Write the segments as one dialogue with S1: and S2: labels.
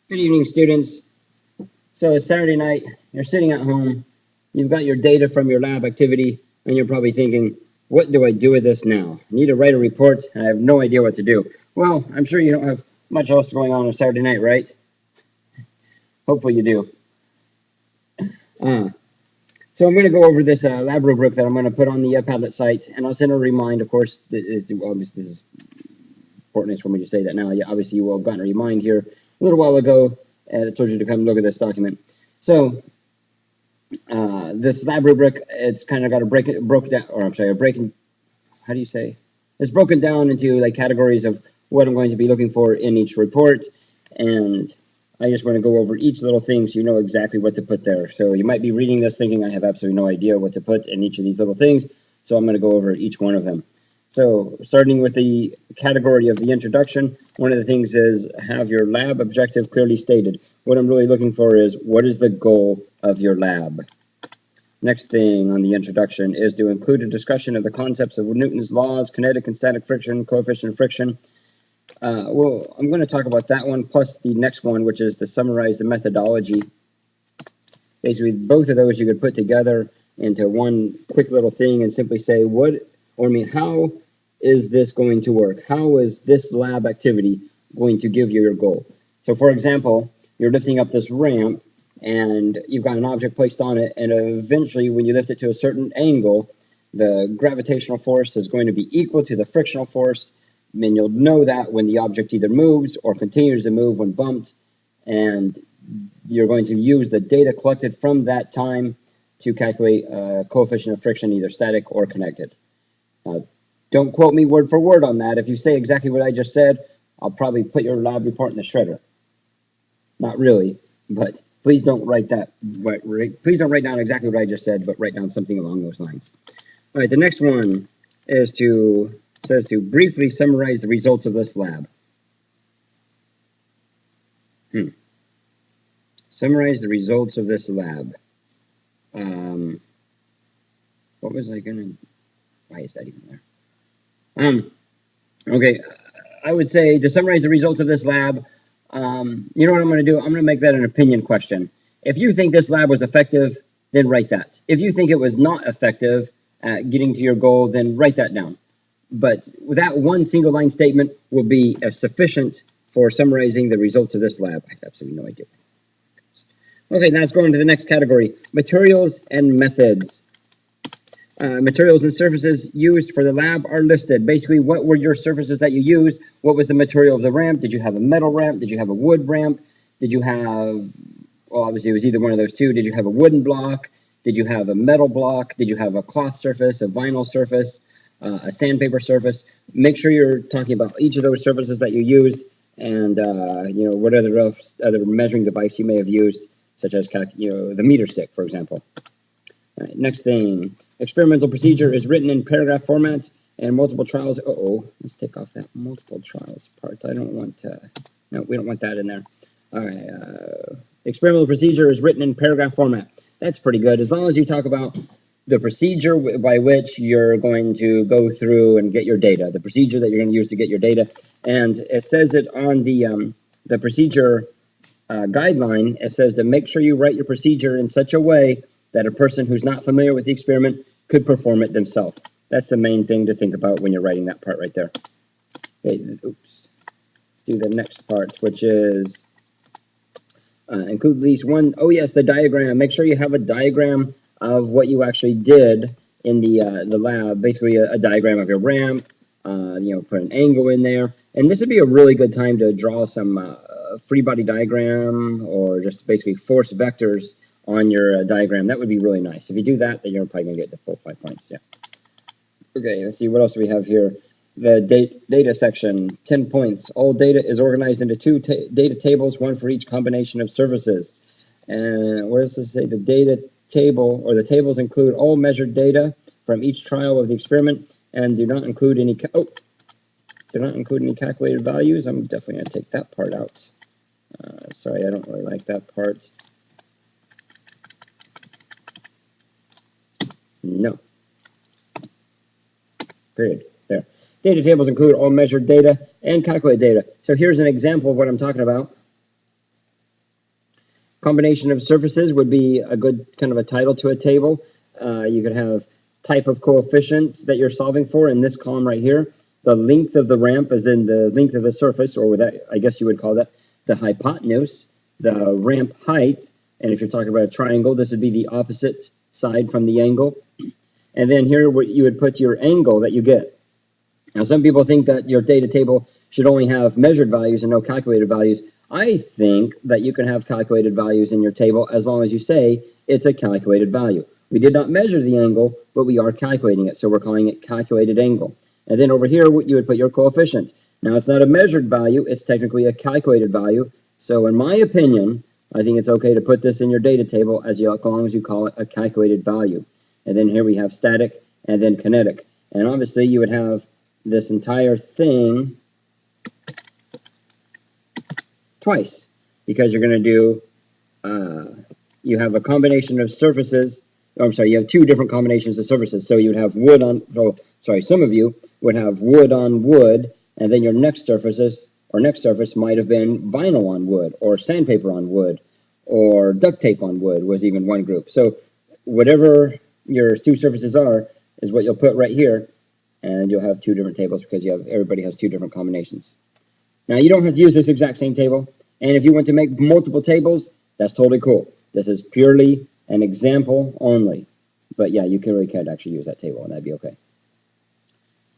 S1: Good evening, students. So it's Saturday night, you're sitting at home, you've got your data from your lab activity, and you're probably thinking, what do I do with this now? I need to write a report, and I have no idea what to do. Well, I'm sure you don't have much else going on Saturday night, right? Hopefully you do. Uh, so I'm going to go over this lab rubric that I'm going to put on the Padlet site, and I'll send a remind, of course, obviously this is important for me to say that now. Yeah, obviously you will have gotten a remind here a little while ago, and it told you to come look at this document. So this lab rubric, it's kind of got a broken down, or I'm sorry, a breaking, how do you say? It's broken down into like categories of what I'm going to be looking for in each report, and I just want to go over each little thing so you know exactly what to put there. So you might be reading this thinking I have absolutely no idea what to put in each of these little things, so I'm going to go over each one of them. So starting with the category of the introduction, one of the things is have your lab objective clearly stated. What I'm really looking for is what is the goal of your lab? Next thing on the introduction is to include a discussion of the concepts of Newton's laws, kinetic and static friction, coefficient of friction. Well, I'm going to talk about that one, plus the next one, which is to summarize the methodology. Basically, both of those you could put together into one quick little thing and simply say, how is this going to work? How is this lab activity going to give you your goal? So for example, you're lifting up this ramp, and you've got an object placed on it, and eventually when you lift it to a certain angle, the gravitational force is going to be equal to the frictional force, and you'll know that when the object either moves or continues to move when bumped, and you're going to use the data collected from that time to calculate a coefficient of friction, either static or connected. Don't quote me word for word on that. If you say exactly what I just said, I'll probably put your lab report in the shredder. Not really, but please don't write that. Please don't write down exactly what I just said, but write down something along those lines. All right, the next one is says to briefly summarize the results of this lab. Summarize the results of this lab. What was I gonna? Why is that even there? Okay, I would say to summarize the results of this lab. You know what I'm going to do? I'm going to make that an opinion question. If you think this lab was effective, then write that. If you think it was not effective at getting to your goal, then write that down. But that one single line statement will be sufficient for summarizing the results of this lab. I have absolutely no idea. Okay, now let's go into the next category, materials and methods. Materials and surfaces used for the lab are listed. Basically, what were your surfaces that you used? What was the material of the ramp? Did you have a metal ramp? Did you have a wood ramp? Did you have, well, obviously it was either one of those two. Did you have a wooden block? Did you have a metal block? Did you have a cloth surface, a vinyl surface, a sandpaper surface? Make sure you're talking about each of those surfaces that you used, and what other measuring device you may have used, such as the meter stick, for example. All right, next thing, experimental procedure is written in paragraph format and multiple trials. Let's take off that multiple trials part. I don't want no, we don't want that in there. All right, experimental procedure is written in paragraph format. That's pretty good, as long as you talk about the procedure by which you're going to go through and get your data, the procedure that you're going to use to get your data, and it says it on the procedure guideline. It says to make sure you write your procedure in such a way that a person who's not familiar with the experiment could perform it themselves. That's the main thing to think about when you're writing that part right there. Okay, oops. Let's do the next part, which is include at least one. Oh yes, the diagram. Make sure you have a diagram of what you actually did in the lab. Basically, a diagram of your ramp. Put an angle in there, and this would be a really good time to draw some free body diagram or just basically force vectors on your diagram. That would be really nice. If you do that, then you're probably going to get the full 5 points. Yeah. Okay, let's see what else we have here. The data section, 10 points. All data is organized into two data tables, one for each combination of services. And where does this say? The data table, or the tables include all measured data from each trial of the experiment and do not include any calculated values. I'm definitely going to take that part out. Sorry, I don't really like that part. No. Period. There. Data tables include all measured data and calculated data. So here's an example of what I'm talking about. Combination of surfaces would be a good kind of a title to a table. You could have type of coefficient that you're solving for in this column right here. The length of the ramp is in the length of the surface, or that, I guess you would call that the hypotenuse, the ramp height. And if you're talking about a triangle, this would be the opposite side from the angle. And then here you would put your angle that you get. Now, some people think that your data table should only have measured values and no calculated values. I think that you can have calculated values in your table as long as you say it's a calculated value. We did not measure the angle, but we are calculating it, so we're calling it calculated angle. And then over here, you would put your coefficient. Now, it's not a measured value, it's technically a calculated value. So in my opinion, I think it's okay to put this in your data table as long as you call it a calculated value. And then here we have static and then kinetic. And obviously you would have this entire thing twice, because you're going to do, you have a combination of surfaces, I'm sorry, you have two different combinations of surfaces. So you would have wood on, some of you would have wood on wood, and then your next surfaces, or next surface might have been vinyl on wood, or sandpaper on wood, or duct tape on wood was even one group. So whatever your two surfaces are is what you'll put right here, and you'll have two different tables because everybody has two different combinations. Now, you don't have to use this exact same table, and if you want to make multiple tables, that's totally cool. This is purely an example only. But yeah, you really could actually use that table, and that'd be okay.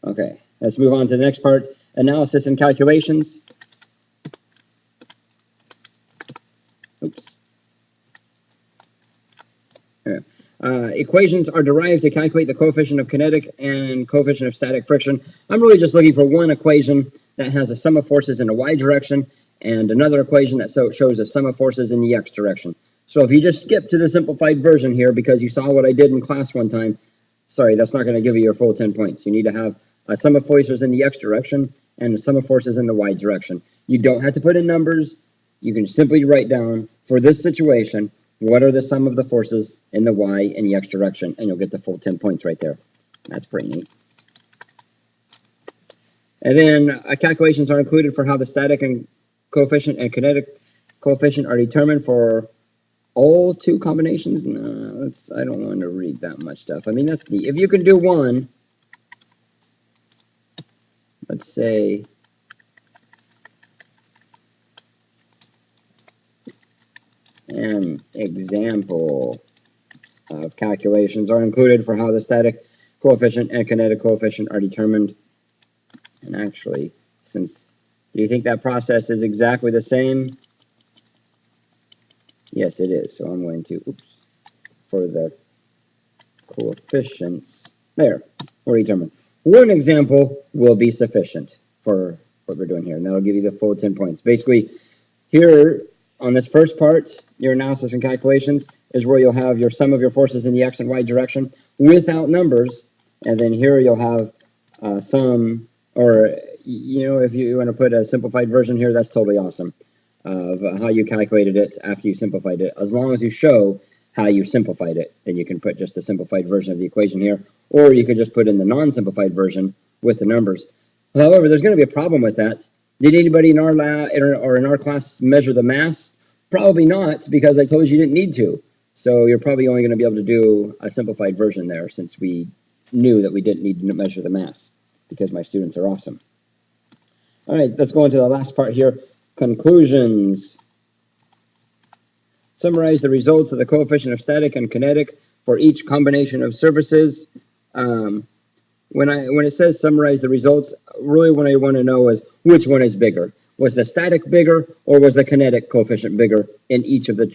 S1: Okay, let's move on to the next part, analysis and calculations. Oops. Equations are derived to calculate the coefficient of kinetic and coefficient of static friction. I'm really just looking for one equation that has a sum of forces in the y direction and another equation that shows a sum of forces in the x direction. So if you just skip to the simplified version here because you saw what I did in class one time, sorry, that's not going to give you your full 10 points. You need to have a sum of forces in the x direction and a sum of forces in the y direction. You don't have to put in numbers. You can simply write down, for this situation, what are the sum of the forces in the y and the x direction, and you'll get the full 10 points right there. That's pretty neat. And then calculations are included for how the static and coefficient and kinetic coefficient are determined for all two combinations. No, I don't want to read that much stuff. I mean, that's neat. If you can do one, let's say, an example of calculations are included for how the static coefficient and kinetic coefficient are determined. And actually, do you think that process is exactly the same? Yes, it is. So I'm going to, for the coefficients, there, we're determined. One example will be sufficient for what we're doing here, and that'll give you the full 10 points. Basically, here on this first part, your analysis and calculations is where you'll have your sum of your forces in the x and y direction without numbers, and then here you'll have some, or if you want to put a simplified version here, that's totally awesome, of how you calculated it after you simplified it. As long as you show how you simplified it, then you can put just a simplified version of the equation here, or you could just put in the non-simplified version with the numbers. However, there's going to be a problem with that. Did anybody in our lab or in our class measure the mass? Probably not, because I told you didn't need to. So you're probably only going to be able to do a simplified version there, since we knew that we didn't need to measure the mass, because my students are awesome. All right, let's go into the last part here. Conclusions. Summarize the results of the coefficient of static and kinetic for each combination of surfaces. When it says summarize the results, really what I want to know is which one is bigger. Was the static bigger, or was the kinetic coefficient bigger in each of the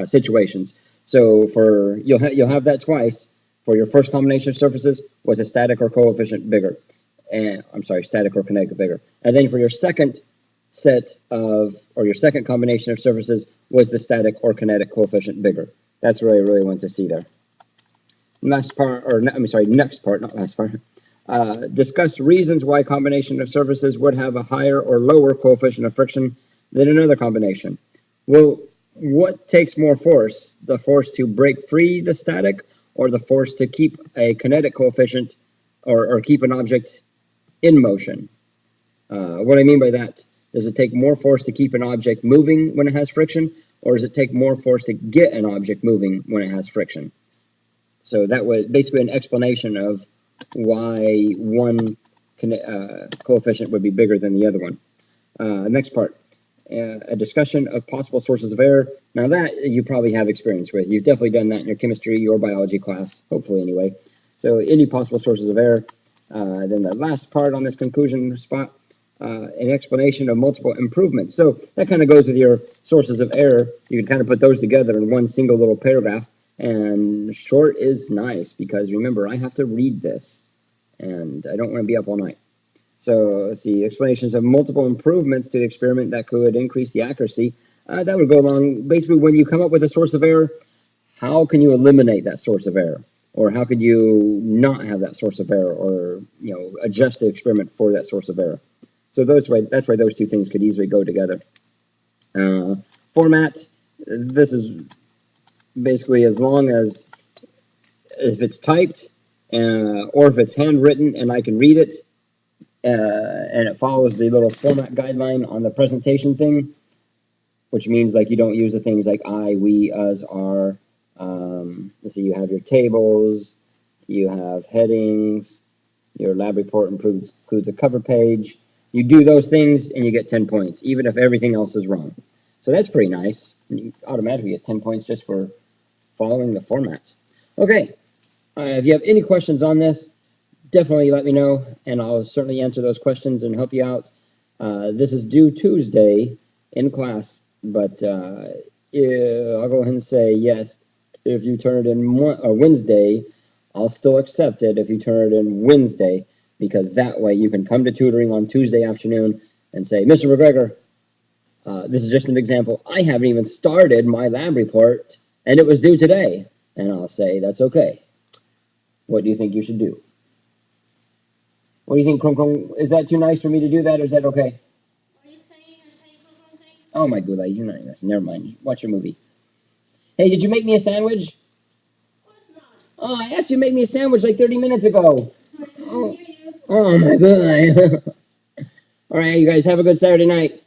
S1: situations? So you'll have that twice. For your first combination of surfaces, was the static or coefficient bigger? And I'm sorry, static or kinetic bigger. And then for your second your second combination of surfaces, was the static or kinetic coefficient bigger? That's what I really want to see there. Next part, not last part. Discuss reasons why a combination of surfaces would have a higher or lower coefficient of friction than another combination. Well, what takes more force? The force to break free the static, or the force to keep a kinetic coefficient, or keep an object in motion? What I mean by that, Does it take more force to keep an object moving when it has friction, or does it take more force to get an object moving when it has friction? So that was basically an explanation of why one coefficient would be bigger than the other one. Next part, a discussion of possible sources of error. Now that you probably have experience with. You've definitely done that in your chemistry or biology class, hopefully anyway. So any possible sources of error. Then the last part on this conclusion spot, an explanation of multiple improvements. So that kind of goes with your sources of error. You can kind of put those together in one single little paragraph. And short is nice because remember, I have to read this and I don't want to be up all night. So let's see, explanations of multiple improvements to the experiment that could increase the accuracy. That would go along, basically when you come up with a source of error, how can you eliminate that source of error? Or how could you not have that source of error, or adjust the experiment for that source of error? So that's why those two things could easily go together. Format, this is basically as long as if it's typed or if it's handwritten and I can read it, and it follows the little format guideline on the presentation thing, which means like you don't use the things like I, we, us, our. Let's see, you have your tables, you have headings, your lab report includes a cover page. You do those things and you get 10 points, even if everything else is wrong. So that's pretty nice. You automatically get 10 points just for following the format. Okay, if you have any questions on this, definitely let me know, and I'll certainly answer those questions and help you out. This is due Tuesday in class, but I'll go ahead and say yes. If you turn it in Wednesday, I'll still accept it if you turn it in Wednesday, because that way you can come to tutoring on Tuesday afternoon and say, Mr. McGregor, this is just an example. I haven't even started my lab report, and it was due today. And I'll say, that's okay. What do you think you should do? What do you think, Krum Krum? Is that too nice for me to do that, or is that okay?
S2: What are you saying? You're saying Krum thing?
S1: Oh my goodness, you're not listening. Never mind. Watch your movie. Hey, did you make me a sandwich?
S2: Of course not.
S1: Oh, I asked you to make me a sandwich like 30 minutes ago.
S2: I didn't
S1: Oh,
S2: hear you.
S1: oh my goodness. All right, you guys have a good Saturday night.